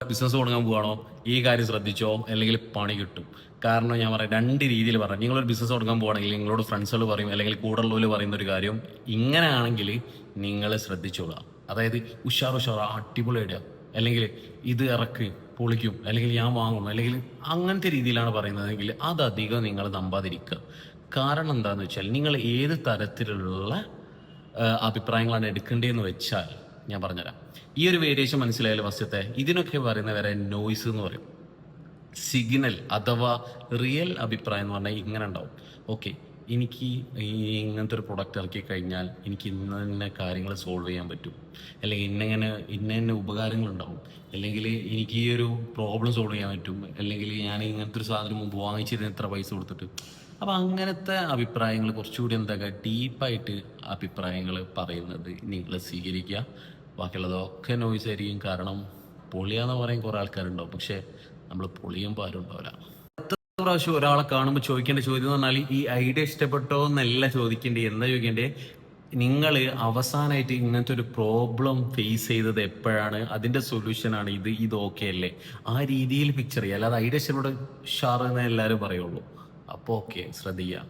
Business തുടങ്ങാൻ പോവാണോ ഈ കാര്യം ശ്രദ്ധിച്ചോ, അല്ലെങ്കിൽ പണി കിട്ടും. കാരണം ഞാൻ പറയാം, രണ്ട് രീതിയിൽ പറയാം. നിങ്ങളൊരു ബിസിനസ് തുടങ്ങാൻ പോവാണെങ്കിൽ നിങ്ങളോട് ഫ്രണ്ട്സുകൾ പറയും, അല്ലെങ്കിൽ കൂടുതലുള്ളവർ പറയുന്ന ഒരു കാര്യം ഇങ്ങനെയാണെങ്കിൽ നിങ്ങൾ ശ്രദ്ധിച്ചോളാം. അതായത് ഉഷാർ അടിപൊളി ഐഡിയ, അല്ലെങ്കിൽ ഇത് ഇറക്ക് പൊളിക്കും, അല്ലെങ്കിൽ ഞാൻ വാങ്ങും, അല്ലെങ്കിൽ അങ്ങനത്തെ രീതിയിലാണ് പറയുന്നതെങ്കിൽ അതധികം നിങ്ങൾ നമ്പാതിരിക്കുക. കാരണം എന്താണെന്ന് വെച്ചാൽ നിങ്ങൾ ഏത് തരത്തിലുള്ള അഭിപ്രായങ്ങളാണ് എടുക്കേണ്ടതെന്ന് വെച്ചാൽ ഞാൻ പറഞ്ഞുതരാം. ഈ ഒരു വേരിയേഷൻ മനസ്സിലായാലും വസ്തുത്തെ ഇതിനൊക്കെ പറയുന്ന വേറെ നോയ്സ് എന്ന് പറയും. സിഗ്നൽ അഥവാ റിയൽ അഭിപ്രായം എന്ന് പറഞ്ഞാൽ ഇങ്ങനെ ഉണ്ടാവും. ഓക്കെ, എനിക്ക് ഈ ഇങ്ങനത്തെ ഒരു പ്രൊഡക്റ്റ് ഇറക്കി കഴിഞ്ഞാൽ എനിക്ക് ഇന്ന ഇന്ന കാര്യങ്ങൾ സോൾവ് ചെയ്യാൻ പറ്റും, അല്ലെങ്കിൽ ഇന്ന ഉപകാരങ്ങളുണ്ടാവും, അല്ലെങ്കിൽ എനിക്ക് ഈ ഒരു പ്രോബ്ലം സോൾവ് ചെയ്യാൻ പറ്റും, അല്ലെങ്കിൽ ഞാൻ ഇങ്ങനത്തെ ഒരു സാധനം മുമ്പ് വാങ്ങിച്ചിരുന്ന എത്ര പൈസ കൊടുത്തിട്ട്. അപ്പം അങ്ങനത്തെ അഭിപ്രായങ്ങൾ കുറച്ചുകൂടി എന്താക്കുക, ഡീപ്പായിട്ട് അഭിപ്രായങ്ങൾ പറയുന്നത് നിങ്ങൾ സ്വീകരിക്കുക. ബാക്കിയുള്ളതൊക്കെ നോയ്സ് ആയിരിക്കും. കാരണം പൊളിയാന്ന് പറയാൻ കുറേ ആൾക്കാരുണ്ടാവും, പക്ഷെ നമ്മൾ പൊളിയുമ്പോൾ ആരും ഉണ്ടാവില്ല. പ്രാവശ്യം ഒരാളെ കാണുമ്പോൾ ചോദിക്കേണ്ട ചോദ്യം എന്ന് പറഞ്ഞാൽ ഈ ഐഡിയ ഇഷ്ടപ്പെട്ടോ എന്നല്ല ചോദിക്കേണ്ടത്. എന്താ ചോദിക്കേണ്ടത്, നിങ്ങൾ അവസാനമായിട്ട് ഇങ്ങനത്തെ ഒരു പ്രോബ്ലം ഫേസ് ചെയ്തത് എപ്പോഴാണ്, അതിന്റെ സൊല്യൂഷനാണ് ഇത് ഓക്കെ അല്ലേ, ആ രീതിയിൽ പിക്ചർ ചെയ്യുക. അല്ലാതെ ഐഡിയ ഇഷ്ടപ്പെട്ട ഷാർ എന്നേ എല്ലാവരും പറയുള്ളൂ. അപ്പോൾ ഓക്കെ, ശ്രദ്ധിക്കുക.